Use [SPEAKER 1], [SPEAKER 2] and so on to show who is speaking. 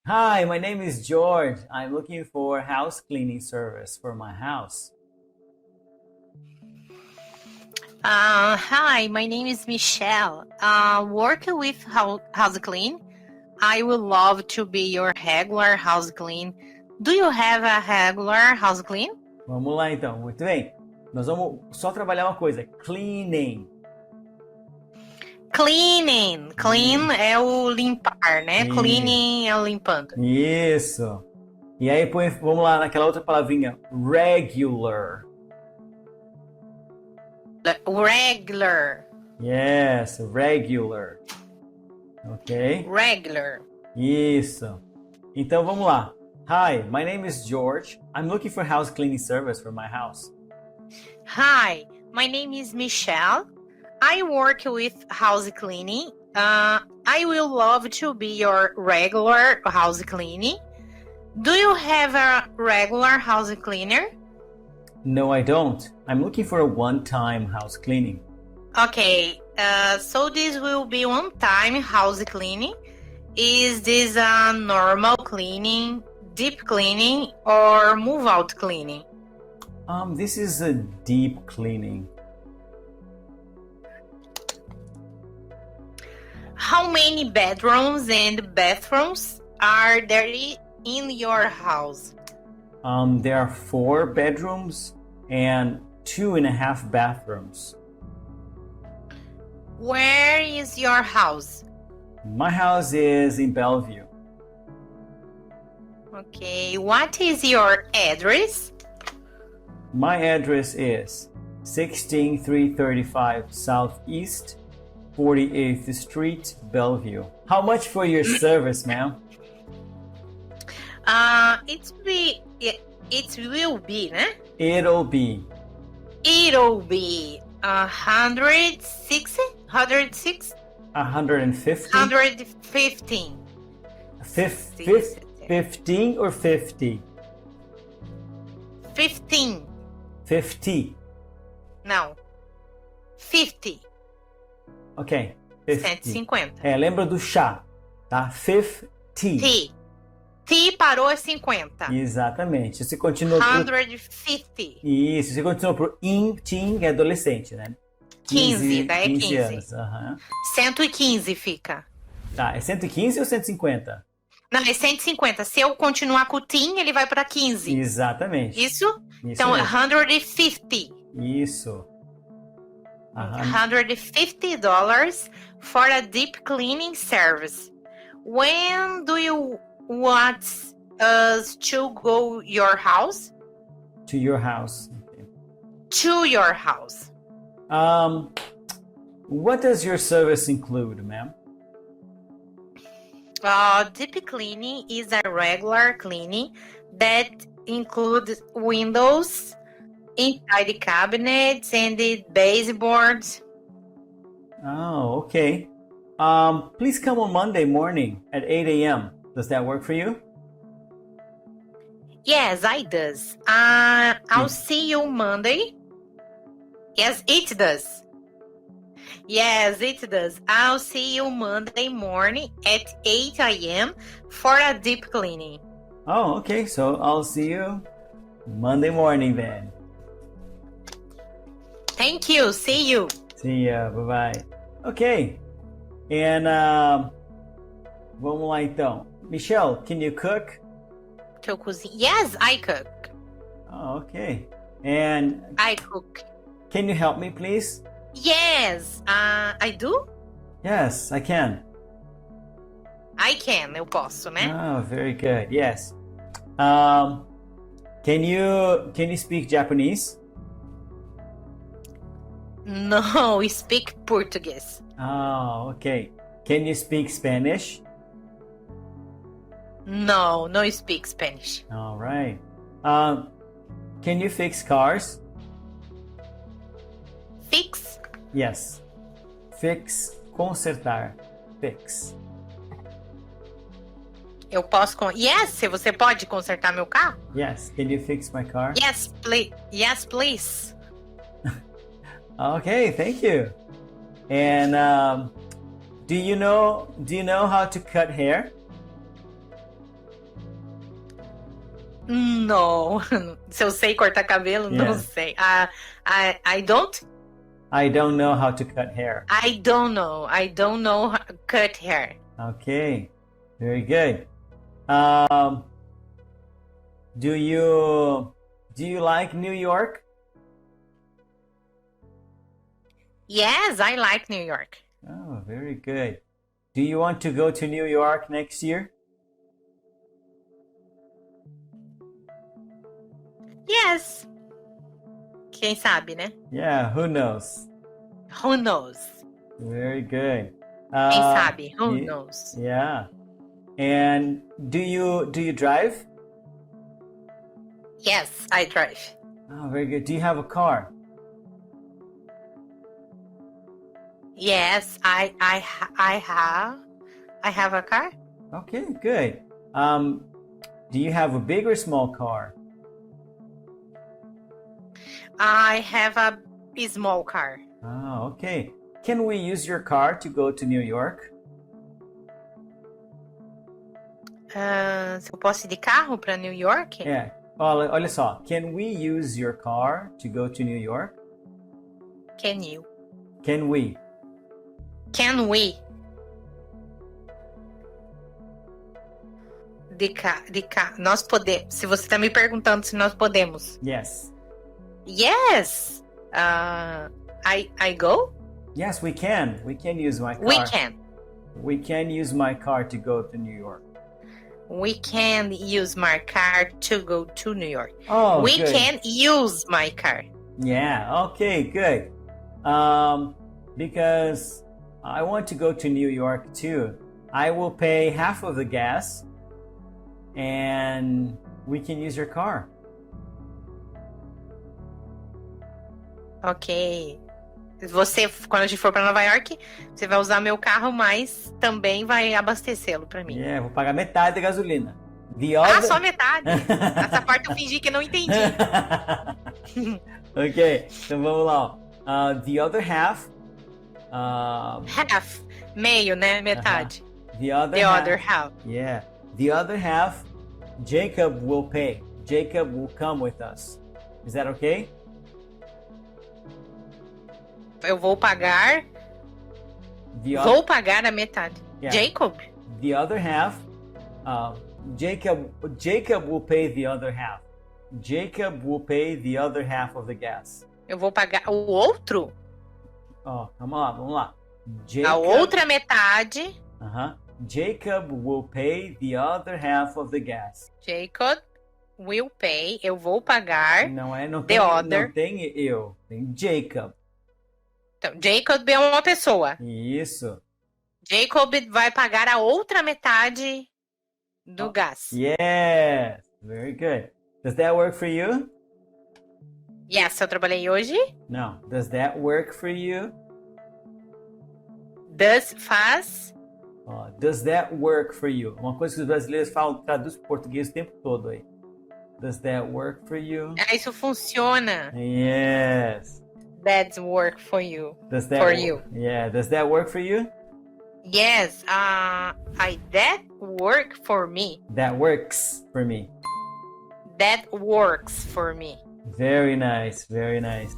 [SPEAKER 1] Hi, my name is George. I'm looking for house cleaning service for my house.
[SPEAKER 2] Hi, my name is Michele. Work with house clean. I would love to be your regular house clean. Do you have a regular house clean?
[SPEAKER 1] Vamos lá então, muito bem. Nós vamos só trabalhar uma coisa, cleaning.
[SPEAKER 2] Cleaning. Clean é o limpar, né?
[SPEAKER 1] Isso.
[SPEAKER 2] Cleaning é o limpando.
[SPEAKER 1] Isso. E aí vamos lá naquela outra palavrinha, regular.
[SPEAKER 2] Regular.
[SPEAKER 1] Yes, regular. Ok?
[SPEAKER 2] Regular.
[SPEAKER 1] Isso. Então vamos lá. Hi, my name is George. I'm looking for house cleaning service for my house.
[SPEAKER 2] Hi, my name is Michele. I work with house cleaning. I will love to be your regular house cleaning. Do you have a regular house cleaner?
[SPEAKER 1] No, I don't. I'm looking for a one-time house cleaning.
[SPEAKER 2] Okay, so this will be one-time house cleaning. Is this a normal cleaning, deep cleaning, or move-out cleaning?
[SPEAKER 1] This is a deep cleaning.
[SPEAKER 2] How many bedrooms and bathrooms are there in your house?
[SPEAKER 1] There are 4 bedrooms and 2.5 bathrooms.
[SPEAKER 2] Where is your house?
[SPEAKER 1] My house is in Bellevue.
[SPEAKER 2] Okay, what is your address?
[SPEAKER 1] My address is 16335 Southeast 48th Street, Bellevue. How much for your service, ma'am?
[SPEAKER 2] It will be, né?
[SPEAKER 1] It'll be
[SPEAKER 2] It'll be 160, 106,
[SPEAKER 1] 150.
[SPEAKER 2] 115.
[SPEAKER 1] 15 or 50?
[SPEAKER 2] 15.
[SPEAKER 1] 50.
[SPEAKER 2] Não. 50.
[SPEAKER 1] Ok. 50.
[SPEAKER 2] 150.
[SPEAKER 1] Lembra do chá, tá? 50.
[SPEAKER 2] T. T parou é 50.
[SPEAKER 1] Exatamente. Você continua pro...
[SPEAKER 2] 150.
[SPEAKER 1] Isso. Você continua pro teen, que é adolescente, né?
[SPEAKER 2] 15, daí é 15.
[SPEAKER 1] anos. Uhum.
[SPEAKER 2] 115 fica.
[SPEAKER 1] Tá, é 115 ou 150?
[SPEAKER 2] Não, é 150. Se eu continuar com o teen, ele vai para 15.
[SPEAKER 1] Exatamente.
[SPEAKER 2] Isso? Então,
[SPEAKER 1] mesmo.
[SPEAKER 2] 150.
[SPEAKER 1] Isso.
[SPEAKER 2] $150 for a deep cleaning service. When do you want us to go your house?
[SPEAKER 1] To your house. Okay.
[SPEAKER 2] To your house.
[SPEAKER 1] What does your service include, ma'am?
[SPEAKER 2] Deep cleaning is a regular cleaning that includes windows, inside the cabinets, and the baseboards.
[SPEAKER 1] Oh, okay. Please come on Monday morning at 8 a.m. Does that work for you?
[SPEAKER 2] Yes, I does. I'll see you Monday. Yes, it does. Yes, it does. I'll see you Monday morning at 8 a.m. for a deep cleaning.
[SPEAKER 1] Oh, okay. So I'll see you Monday morning then.
[SPEAKER 2] Thank you. See you.
[SPEAKER 1] See ya. Bye-bye. Ok. And vamos lá então. Michele, can you cook?
[SPEAKER 2] To cozinhar. Yes, I cook.
[SPEAKER 1] Oh, okay. And
[SPEAKER 2] I cook.
[SPEAKER 1] can you help me, please?
[SPEAKER 2] Yes, I do?
[SPEAKER 1] Yes, I can.
[SPEAKER 2] I can, eu posso, né?
[SPEAKER 1] Oh, very good. Yes. Can you speak Japanese?
[SPEAKER 2] No, we speak Portuguese.
[SPEAKER 1] Oh, okay. Can you speak Spanish?
[SPEAKER 2] No, no speak Spanish.
[SPEAKER 1] All right. Can you fix cars?
[SPEAKER 2] Fix?
[SPEAKER 1] Yes. Fix, consertar. Fix.
[SPEAKER 2] Eu posso... Yes, você pode consertar meu carro?
[SPEAKER 1] Yes. Can you fix my car?
[SPEAKER 2] Yes, please. Yes, please.
[SPEAKER 1] Okay, thank you. And do you know how to cut hair?
[SPEAKER 2] Não. Se eu sei cortar cabelo,
[SPEAKER 1] Yeah.
[SPEAKER 2] não sei. I don't?
[SPEAKER 1] I don't know how to cut hair.
[SPEAKER 2] I don't know. I don't know how to cut hair.
[SPEAKER 1] Okay, very good. Do you like New York?
[SPEAKER 2] Yes, I like New York.
[SPEAKER 1] Oh, very good. Do you want to go to New York next year?
[SPEAKER 2] Yes. Quem sabe, né?
[SPEAKER 1] Yeah, who knows?
[SPEAKER 2] Who knows?
[SPEAKER 1] Very good.
[SPEAKER 2] Quem sabe? Who
[SPEAKER 1] ye-
[SPEAKER 2] knows?
[SPEAKER 1] Yeah. And do you drive?
[SPEAKER 2] Yes, I drive.
[SPEAKER 1] Oh, very good. Do you have a car?
[SPEAKER 2] Yes, I have a car.
[SPEAKER 1] Okay, good. Do you have a big or small car?
[SPEAKER 2] I have a small car.
[SPEAKER 1] Oh, okay. Can we use your car to go to New York?
[SPEAKER 2] Se eu posso ir de carro para New York?
[SPEAKER 1] Yeah. Olha só. Can we use your car to go to New York?
[SPEAKER 2] Can you?
[SPEAKER 1] Can we?
[SPEAKER 2] Can we? De cá. Nós podemos. Se você está me perguntando se nós podemos.
[SPEAKER 1] Yes.
[SPEAKER 2] Yes. I go?
[SPEAKER 1] Yes, we can. We can use my car.
[SPEAKER 2] We can.
[SPEAKER 1] We can use my car to go to New York.
[SPEAKER 2] We can use my car to go to New York.
[SPEAKER 1] Oh,
[SPEAKER 2] We
[SPEAKER 1] good.
[SPEAKER 2] can use my car.
[SPEAKER 1] Yeah, okay, good. Because I want to go to New York too. I will pay half of the gas and we can use your car.
[SPEAKER 2] Ok. Você, quando a gente for para Nova York, você vai usar meu carro, mas também vai abastecê-lo para mim.
[SPEAKER 1] Yeah, vou pagar metade da gasolina. The
[SPEAKER 2] Ah,
[SPEAKER 1] other...
[SPEAKER 2] só metade. Essa parte eu fingi que não entendi.
[SPEAKER 1] Ok, então vamos lá. The other half.
[SPEAKER 2] Half. Meio, né? Metade.
[SPEAKER 1] The other
[SPEAKER 2] The
[SPEAKER 1] half.
[SPEAKER 2] other half.
[SPEAKER 1] Yeah. The other half, Jacob will pay. Jacob will come with us. Is that okay?
[SPEAKER 2] Eu vou pagar. Vou pagar a metade.
[SPEAKER 1] Yeah.
[SPEAKER 2] Jacob?
[SPEAKER 1] The other half, Jacob will pay the other half. Jacob will pay the other half of the gas.
[SPEAKER 2] Eu vou pagar o outro?
[SPEAKER 1] Oh, vamos lá.
[SPEAKER 2] A outra metade.
[SPEAKER 1] Jacob will pay the other half of the gas.
[SPEAKER 2] Jacob will pay. Eu vou pagar.
[SPEAKER 1] Não
[SPEAKER 2] The other.
[SPEAKER 1] Não tem eu, tem Jacob.
[SPEAKER 2] Então, Jacob é uma pessoa.
[SPEAKER 1] Isso.
[SPEAKER 2] Jacob vai pagar a outra metade do gás.
[SPEAKER 1] Yes, very good. Does that work for you?
[SPEAKER 2] Yes, eu trabalhei hoje.
[SPEAKER 1] No. Does that work for you?
[SPEAKER 2] Faz.
[SPEAKER 1] Does that work for you? Uma coisa que os brasileiros falam, traduz para português o tempo todo aí. Does that work for you?
[SPEAKER 2] Isso funciona.
[SPEAKER 1] Yes.
[SPEAKER 2] That's work for you.
[SPEAKER 1] Does that
[SPEAKER 2] For you.
[SPEAKER 1] Yeah. Does that work for you?
[SPEAKER 2] Yes. That work for me.
[SPEAKER 1] That works for me.
[SPEAKER 2] That works for me.
[SPEAKER 1] Very nice. Very nice.